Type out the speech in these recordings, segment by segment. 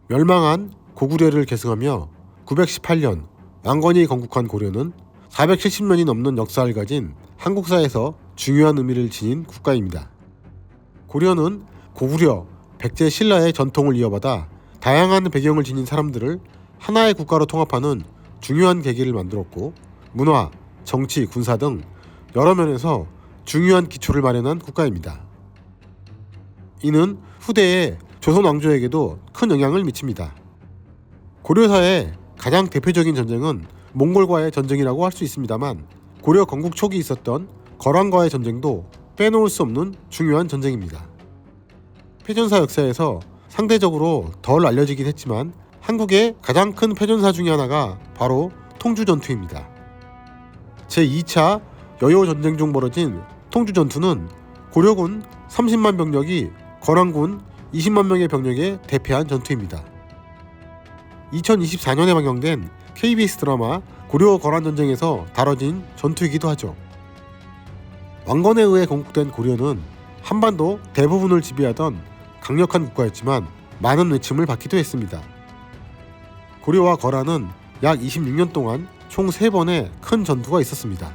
멸망한 고구려를 계승하며 918년 왕건이 건국한 고려는 470년이 넘는 역사를 가진 한국사에서 중요한 의미를 지닌 국가입니다. 고려는 고구려, 백제 신라의 전통을 이어받아 다양한 배경을 지닌 사람들을 하나의 국가로 통합하는 중요한 계기를 만들었고, 문화, 정치, 군사 등 여러 면에서 중요한 기초를 마련한 국가입니다. 이는 후대의 조선 왕조에게도 큰 영향을 미칩니다. 고려사의 가장 대표적인 전쟁은 몽골과의 전쟁이라고 할 수 있습니다만, 고려 건국 초기 있었던 거란과의 전쟁도 빼놓을 수 없는 중요한 전쟁입니다. 패전사 역사에서 상대적으로 덜 알려지긴 했지만 한국의 가장 큰 패전사 중에 하나가 바로 통주전투입니다. 제2차 여효전쟁 중 벌어진 통주전투는 고려군 30만 병력이 거란군 20만 명의 병력에 대패한 전투입니다. 2024년에 방영된 KBS 드라마 고려 거란전쟁에서 다뤄진 전투이기도 하죠. 왕건에 의해 건국된 고려는 한반도 대부분을 지배하던 강력한 국가였지만 많은 외침을 받기도 했습니다. 고려와 거란은 약 26년 동안 총 3번의 큰 전투가 있었습니다.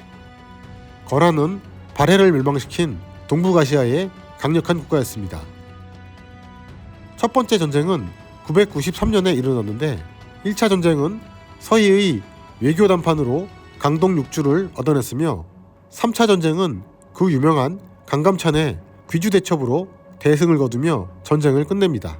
거란은 발해를 멸망시킨 동북아시아의 강력한 국가였습니다. 첫 번째 전쟁은 993년에 일어났는데 1차 전쟁은 서희의 외교 담판으로 강동 6주를 얻어냈으며 3차 전쟁은 그 유명한 강감찬의 귀주 대첩으로 대승을 거두며 전쟁을 끝냅니다.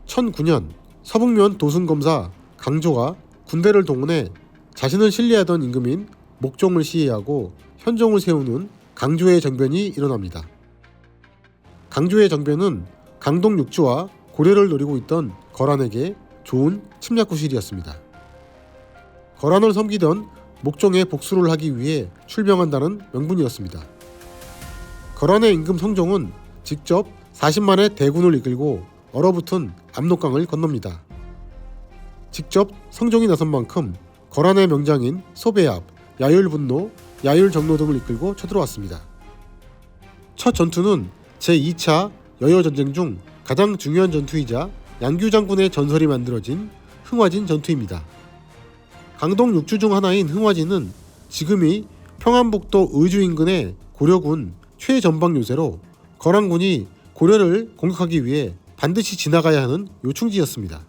1009년 서북면 도순검사 강조가 군대를 동원해 자신을 신뢰하던 임금인 목종을 시해하고 현종을 세우는 강조의 정변이 일어납니다. 강조의 정변은 강동 6주와 고려를 노리고 있던 거란에게 좋은 침략 구실이었습니다. 거란을 섬기던 목종의 복수를 하기 위해 출병한다는 명분이었습니다. 거란의 임금 성종은 직접 40만의 대군을 이끌고 얼어붙은 압록강을 건넙니다. 직접 성종이 나선 만큼 거란의 명장인 소배압, 야율분노, 야율정로 등을 이끌고 쳐들어왔습니다. 첫 전투는 제2차 여효전쟁 중 가장 중요한 전투이자 양규 장군의 전설이 만들어진 흥화진 전투입니다. 강동 6주 중 하나인 흥화진은 지금의 평안북도 의주 인근의 고려군 최전방 요새로 거란군이 고려를 공격하기 위해 반드시 지나가야 하는 요충지였습니다.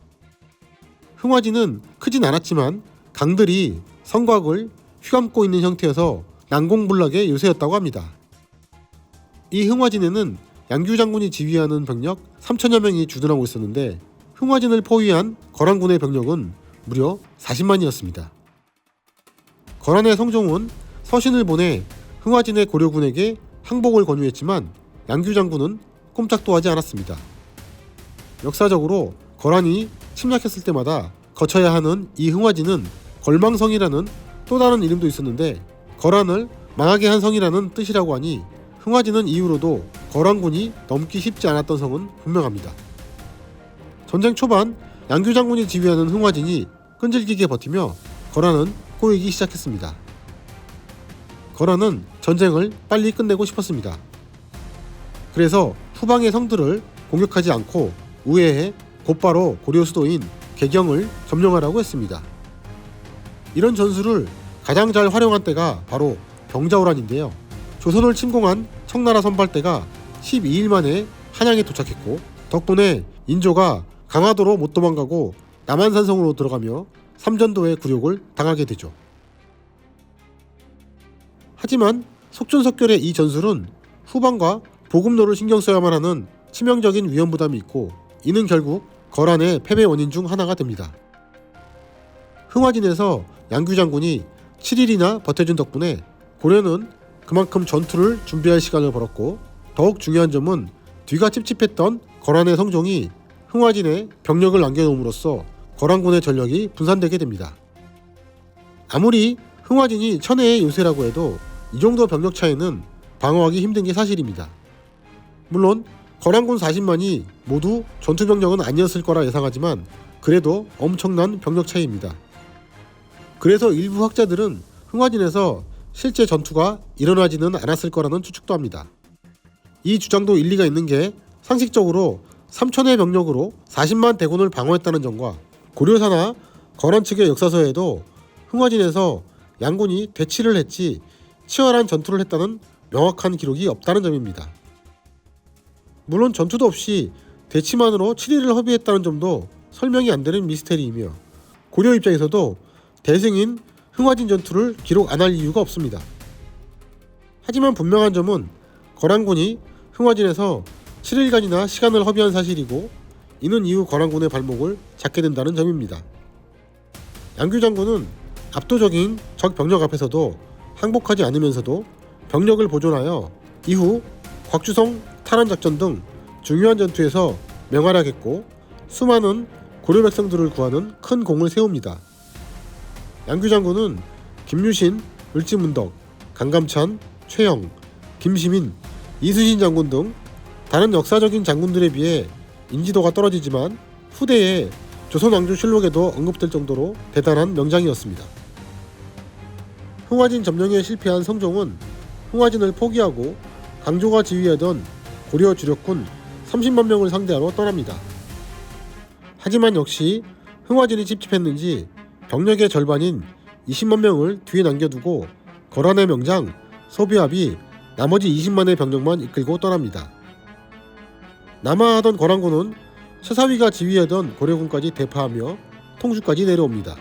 흥화진은 크진 않았지만 강들이 성곽을 휘감고 있는 형태여서 난공불락의 요새였다고 합니다. 이 흥화진에는 양규 장군이 지휘하는 병력 3천여 명이 주둔하고 있었는데 흥화진을 포위한 거란군의 병력은 무려 40만이었습니다. 거란의 성종은 서신을 보내 흥화진의 고려군에게 항복을 권유했지만 양규 장군은 꼼짝도 하지 않았습니다. 역사적으로 거란이 침략했을 때마다 거쳐야 하는 이 흥화진은 걸망성이라는 또 다른 이름도 있었는데 거란을 망하게 한 성이라는 뜻이라고 하니 흥화진은 이후로도 거란군이 넘기 쉽지 않았던 성은 분명합니다. 전쟁 초반 양규 장군이 지휘하는 흥화진이 끈질기게 버티며 거란은 꼬이기 시작했습니다. 거란은 전쟁을 빨리 끝내고 싶었습니다. 그래서 후방의 성들을 공격하지 않고 우회해 곧바로 고려 수도인 개경을 점령하라고 했습니다. 이런 전술을 가장 잘 활용한 때가 바로 병자호란인데요. 조선을 침공한 청나라 선발대가 12일 만에 한양에 도착했고 덕분에 인조가 강화도로 못 도망가고 남한산성으로 들어가며 삼전도의 굴욕을 당하게 되죠. 하지만 속전속결의 이 전술은 후방과 보급로를 신경 써야만 하는 치명적인 위험 부담이 있고 이는 결국 거란의 패배 원인 중 하나가 됩니다. 흥화진에서 양규 장군이 7일이나 버텨준 덕분에 고려는 그만큼 전투를 준비할 시간을 벌었고 더욱 중요한 점은 뒤가 찝찝했던 거란의 성종이 흥화진에 병력을 남겨놓음으로써 거란군의 전력이 분산되게 됩니다. 아무리 흥화진이 천혜의 요새라고 해도 이 정도 병력 차이는 방어하기 힘든 게 사실입니다. 물론 거란군 40만이 모두 전투병력은 아니었을 거라 예상하지만 그래도 엄청난 병력 차이입니다. 그래서 일부 학자들은 흥화진에서 실제 전투가 일어나지는 않았을 거라는 추측도 합니다. 이 주장도 일리가 있는 게 상식적으로 3천의 병력으로 40만 대군을 방어했다는 점과 고려사나 거란 측의 역사서에도 흥화진에서 양군이 대치를 했지 치열한 전투를 했다는 명확한 기록이 없다는 점입니다. 물론 전투도 없이 대치만으로 7일을 허비했다는 점도 설명이 안 되는 미스테리이며 고려 입장에서도 대승인 흥화진 전투를 기록 안 할 이유가 없습니다. 하지만 분명한 점은 거란군이 흥화진에서 7일간이나 시간을 허비한 사실이고 이는 이후 거란군의 발목을 잡게 된다는 점입니다. 양규 장군은 압도적인 적 병력 앞에서도 항복하지 않으면서도 병력을 보존하여 이후 곽주성 탈환 작전 등 중요한 전투에서 맹활약했고 수많은 고려 백성들을 구하는 큰 공을 세웁니다. 양규 장군은 김유신, 을지문덕, 강감찬, 최영, 김시민, 이순신 장군 등 다른 역사적인 장군들에 비해 인지도가 떨어지지만 후대에 조선왕조실록에도 언급될 정도로 대단한 명장이었습니다. 흥화진 점령에 실패한 성종은 흥화진을 포기하고 강조가 지휘하던 고려 주력군 30만 명을 상대하러 떠납니다. 하지만 역시 흥화진이 찝찝했는지 병력의 절반인 20만 명을 뒤에 남겨두고 거란의 명장 소비압이 나머지 20만의 병력만 이끌고 떠납니다. 남하하던 거란군은 최사위가 지휘하던 고려군까지 대파하며 통주까지 내려옵니다.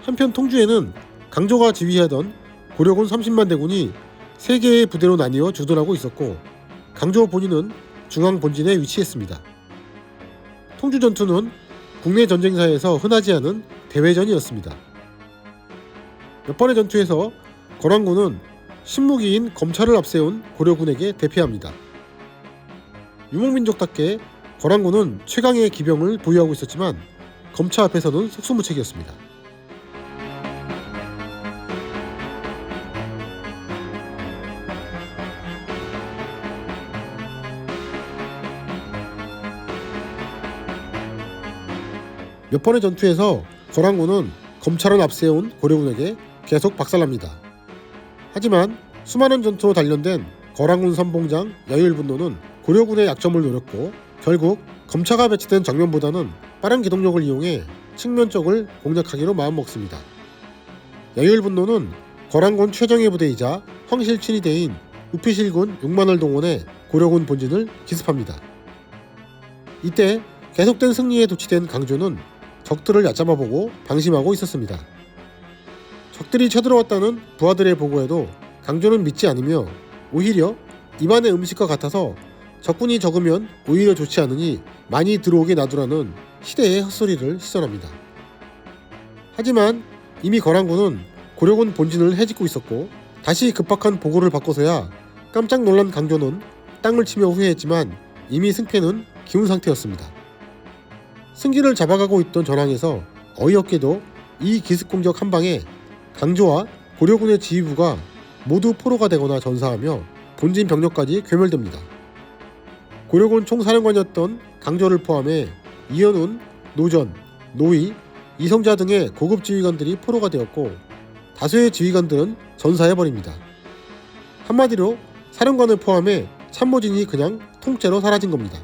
한편 통주에는 강조가 지휘하던 고려군 30만 대군이 3개의 부대로 나뉘어 주둔하고 있었고 강조 본인은 중앙 본진에 위치했습니다. 통주 전투는 국내 전쟁사에서 흔하지 않은 대회전이었습니다. 몇 번의 전투에서 거란군은 신무기인 검차를 앞세운 고려군에게 대패합니다. 유목민족답게 거란군은 최강의 기병을 보유하고 있었지만 검차 앞에서는 속수무책이었습니다. 몇 번의 전투에서 거란군은 검차를 앞세운 고려군에게 계속 박살납니다. 하지만 수많은 전투로 단련된 거란군 선봉장 여율분노는 고려군의 약점을 노렸고 결국 검차가 배치된 정면보다는 빠른 기동력을 이용해 측면 쪽을 공략하기로 마음먹습니다. 여율분노는 거란군 최정예 부대이자 황실 친위대인 우피실군 6만을 동원해 고려군 본진을 기습합니다. 이때 계속된 승리에 도취된 강조는 적들을 얕잡아보고 방심하고 있었습니다. 적들이 쳐들어왔다는 부하들의 보고에도 강조는 믿지 않으며 오히려 입안의 음식과 같아서 적군이 적으면 오히려 좋지 않으니 많이 들어오게 놔두라는 시대의 헛소리를 시전합니다. 하지만 이미 거란군은 고려군 본진을 해집고 있었고 다시 급박한 보고를 받고서야 깜짝 놀란 강조는 땅을 치며 후회했지만 이미 승패는 기운 상태였습니다. 승기를 잡아가고 있던 전황에서 어이없게도 이 기습공격 한 방에 강조와 고려군의 지휘부가 모두 포로가 되거나 전사하며 본진 병력까지 괴멸됩니다. 고려군 총사령관이었던 강조를 포함해 이현운, 노전, 노희, 이성자 등의 고급 지휘관들이 포로가 되었고 다수의 지휘관들은 전사해버립니다. 한마디로 사령관을 포함해 참모진이 그냥 통째로 사라진 겁니다.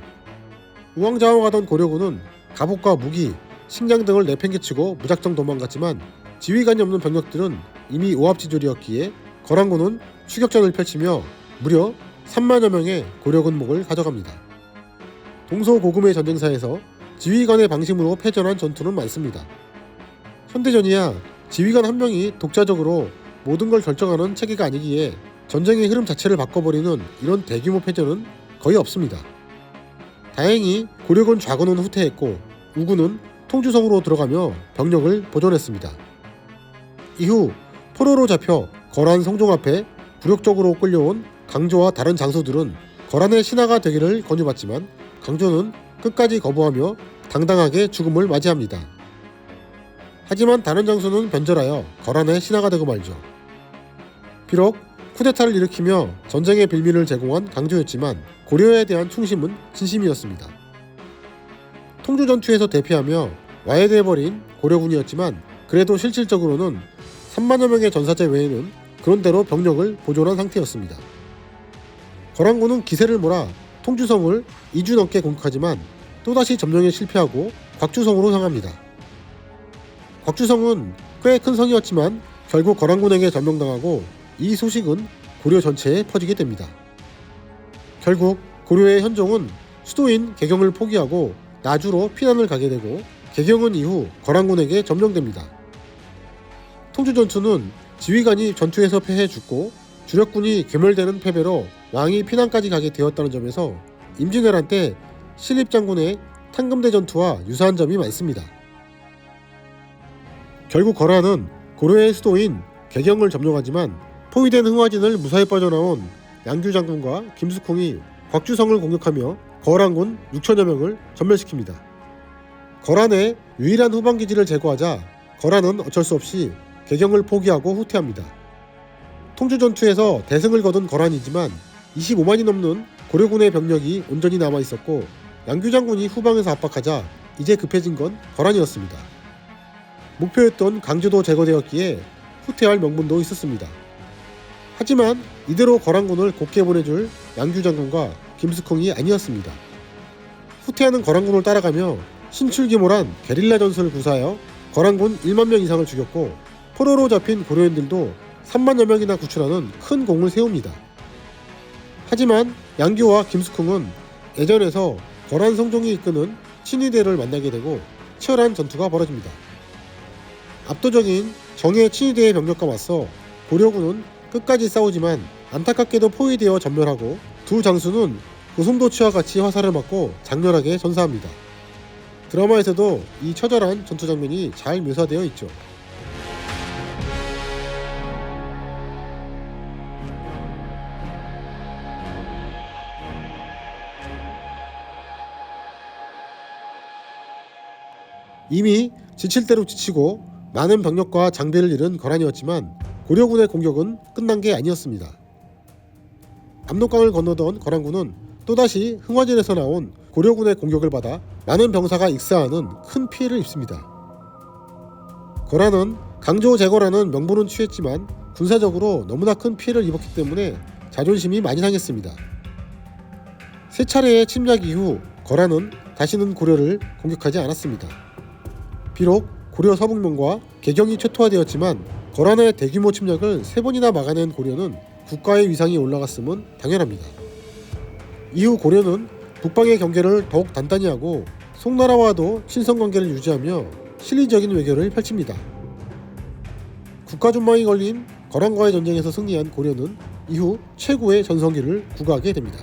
우왕좌왕하던 고려군은 갑옷과 무기, 식량 등을 내팽개치고 무작정 도망갔지만 지휘관이 없는 병력들은 이미 오합지졸이었기에 거란군은 추격전을 펼치며 무려 3만여 명의 고려군 목을 가져갑니다. 동서고금의 전쟁사에서 지휘관의 방심으로 패전한 전투는 많습니다. 현대전이야 지휘관 한 명이 독자적으로 모든 걸 결정하는 체계가 아니기에 전쟁의 흐름 자체를 바꿔버리는 이런 대규모 패전은 거의 없습니다. 다행히 고려군 좌군은 후퇴했고 우군은 통주성으로 들어가며 병력을 보존했습니다. 이후 포로로 잡혀 거란 성종 앞에 굴욕적으로 끌려온 강조와 다른 장수들은 거란의 신하가 되기를 권유받지만 강조는 끝까지 거부하며 당당하게 죽음을 맞이합니다. 하지만 다른 장수는 변절하여 거란의 신하가 되고 말죠. 비록 쿠데타를 일으키며 전쟁의 빌미를 제공한 강조였지만 고려에 대한 충심은 진심이었습니다. 통주 전투에서 대피하며 와해돼버린 고려군이었지만 그래도 실질적으로는 3만여 명의 전사제 외에는 그런대로 병력을 보존한 상태였습니다. 거란군은 기세를 몰아 통주성을 2주 넘게 공격하지만 또다시 점령에 실패하고 곽주성으로 향합니다. 곽주성은 꽤 큰 성이었지만 결국 거란군에게 점령당하고 이 소식은 고려 전체에 퍼지게 됩니다. 결국 고려의 현종은 수도인 개경을 포기하고 나주로 피난을 가게 되고 개경은 이후 거란군에게 점령됩니다. 통주전투는 지휘관이 전투에서 패해 죽고 주력군이 괴멸되는 패배로 왕이 피난까지 가게 되었다는 점에서 임진왜란 때 신립장군의 탕금대 전투와 유사한 점이 많습니다. 결국 거란은 고려의 수도인 개경을 점령하지만 포위된 흥화진을 무사히 빠져나온 양규 장군과 김숙홍이 곽주성을 공격하며 거란군 6천여 명을 전멸시킵니다. 거란의 유일한 후방기지를 제거하자 거란은 어쩔 수 없이 개경을 포기하고 후퇴합니다. 통주전투에서 대승을 거둔 거란이지만 25만이 넘는 고려군의 병력이 온전히 남아있었고 양규 장군이 후방에서 압박하자 이제 급해진 건 거란이었습니다. 목표였던 강주도 제거되었기에 후퇴할 명분도 있었습니다. 하지만 이대로 거란군을 곱게 보내줄 양규 장군과 김숙홍이 아니었습니다. 후퇴하는 거란군을 따라가며 신출귀몰한 게릴라 전술을 구사하여 거란군 1만 명 이상을 죽였고 포로로 잡힌 고려인들도 3만여 명이나 구출하는 큰 공을 세웁니다. 하지만 양규와 김숙홍은 예전에서 거란 성종이 이끄는 친위대를 만나게 되고 치열한 전투가 벌어집니다. 압도적인 정예 친위대의 병력과 맞서 고려군은 끝까지 싸우지만 안타깝게도 포위되어 전멸하고 두 장수는 고슴도치와 같이 화살을 맞고 장렬하게 전사합니다. 드라마에서도 이 처절한 전투 장면이 잘 묘사되어 있죠. 이미 지칠 대로 지치고 많은 병력과 장비를 잃은 거란이었지만 고려군의 공격은 끝난 게 아니었습니다. 압록강을 건너던 거란군은 또다시 흥화진에서 나온 고려군의 공격을 받아 많은 병사가 익사하는 큰 피해를 입습니다. 거란은 강조 제거라는 명분은 취했지만 군사적으로 너무나 큰 피해를 입었기 때문에 자존심이 많이 상했습니다. 세 차례의 침략 이후 거란은 다시는 고려를 공격하지 않았습니다. 비록 고려 서북면과 개경이 최토화되었지만 거란의 대규모 침략을 3번이나 막아낸 고려는 국가의 위상이 올라갔음은 당연합니다. 이후 고려는 북방의 경계를 더욱 단단히 하고 송나라와도 친선관계를 유지하며 실리적인 외교를 펼칩니다. 국가 존망이 걸린 거란과의 전쟁에서 승리한 고려는 이후 최고의 전성기를 구가하게 됩니다.